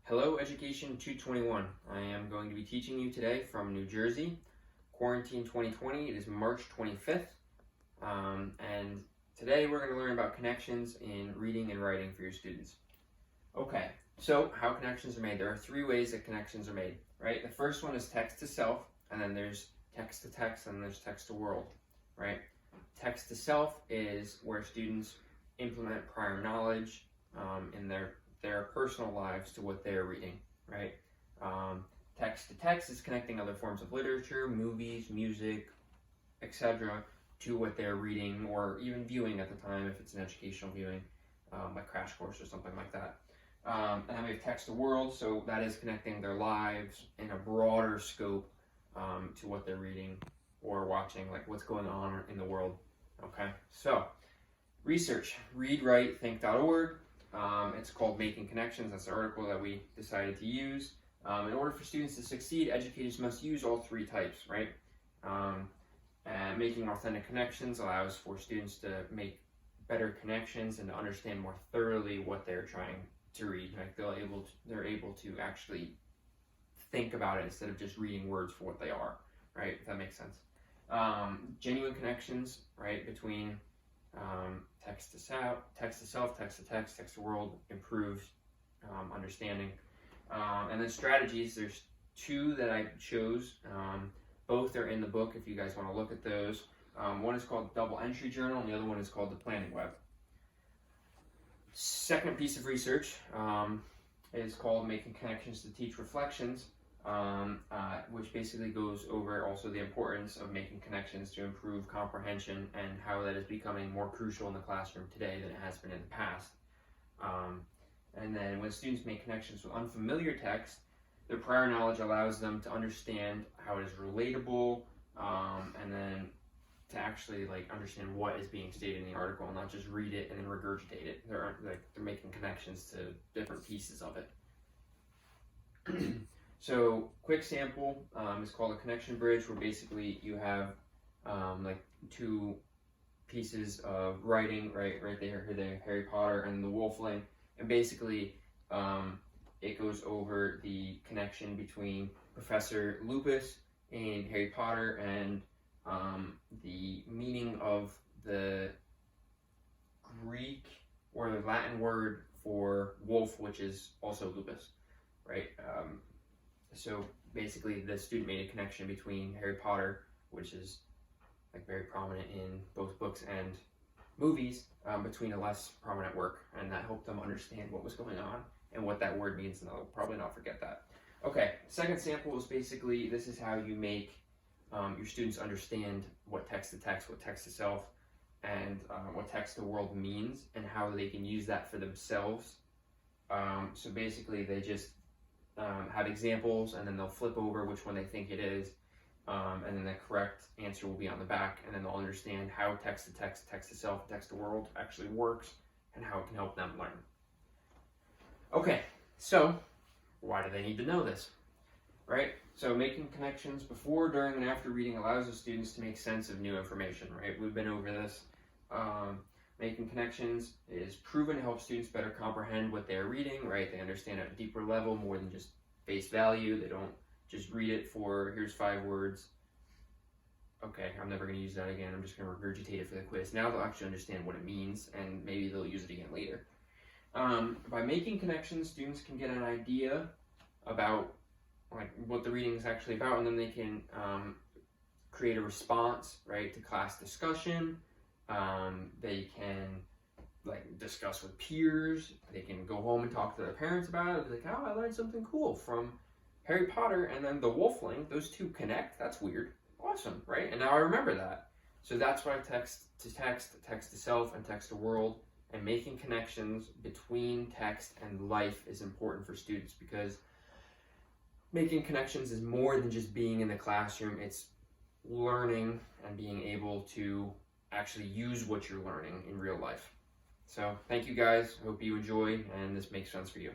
Hello Education 221. I am going to be teaching you today from New Jersey. Quarantine 2020, it is March 25th. And today we're going to learn about connections in reading and writing for your students. Okay, so how connections are made. There are three ways that connections are made, right? The first one is text to self, and then there's text to text, and then there's text to world, right? Text to self is where students implement prior knowledge in their personal lives to what they're reading, right? Text to text is connecting other forms of literature, movies, music, etc. to what they're reading or even viewing at the time if it's an educational viewing, like Crash Course or something like that. And then we have text to world, so that is connecting their lives in a broader scope to what they're reading or watching, like what's going on in the world. Okay, so research, readwritethink.org. It's called Making Connections. That's the article that we decided to use. In order for students to succeed, educators must use all three types, right? And making authentic connections allows for students to make better connections and to understand more thoroughly what they're trying to read. Like they're able to actually think about it instead of just reading words for what they are, right? If that makes sense. Genuine connections, right, between text to self, text to text, text to world improves understanding. And then strategies, there's two that I chose. Both are in the book if you guys want to look at those. One is called Double Entry Journal and the other one is called the Planning Web. Second piece of research is called Making Connections to Teach Reflections, which basically goes over also the importance of making connections to improve comprehension and how that is becoming more crucial in the classroom today than it has been in the past. And then when students make connections with unfamiliar text, their prior knowledge allows them to understand how it is relatable, and then to actually understand what is being stated in the article and not just read it and then regurgitate it. They're making connections to different pieces of it. So, quick sample is called a connection bridge, where basically you have two pieces of writing, right there, Harry Potter and the Wolfling, and basically it goes over the connection between Professor Lupus in Harry Potter and the meaning of the Greek or the Latin word for wolf, which is also lupus, right? So basically the student made a connection between Harry Potter, which is very prominent in both books and movies, between a less prominent work, and that helped them understand what was going on and what that word means, and they'll probably not forget that. Okay, second sample is basically, this is how you make your students understand what text to text, what text to self, and what text to world means, and how they can use that for themselves. So basically they just have examples, and then they'll flip over which one they think it is, and then the correct answer will be on the back, and then they'll understand how text to text, text to self, text to world actually works, and how it can help them learn. Okay, so why do they need to know this, right? So making connections before, during, and after reading allows the students to make sense of new information, right? We've been over this. Making connections is proven to help students better comprehend what they're reading, right? They understand at a deeper level more than just face value. They don't just read it for, here's 5 words. Okay, I'm never going to use that again. I'm just going to regurgitate it for the quiz. Now they'll actually understand what it means, and maybe they'll use it again later. By making connections, students can get an idea about what the reading is actually about, and then they can create a response, right, to class discussion. They can discuss with peers. They can go home and talk to their parents about it. Like, oh, I learned something cool from Harry Potter and then the Wolfling. Those two connect. That's weird. Awesome, right? And now I remember that. So that's why text to text, text to self, and text to world, and making connections between text and life is important for students, because making connections is more than just being in the classroom. It's learning and being able to actually use what you're learning in real life. So thank you guys. Hope you enjoy and this makes sense for you.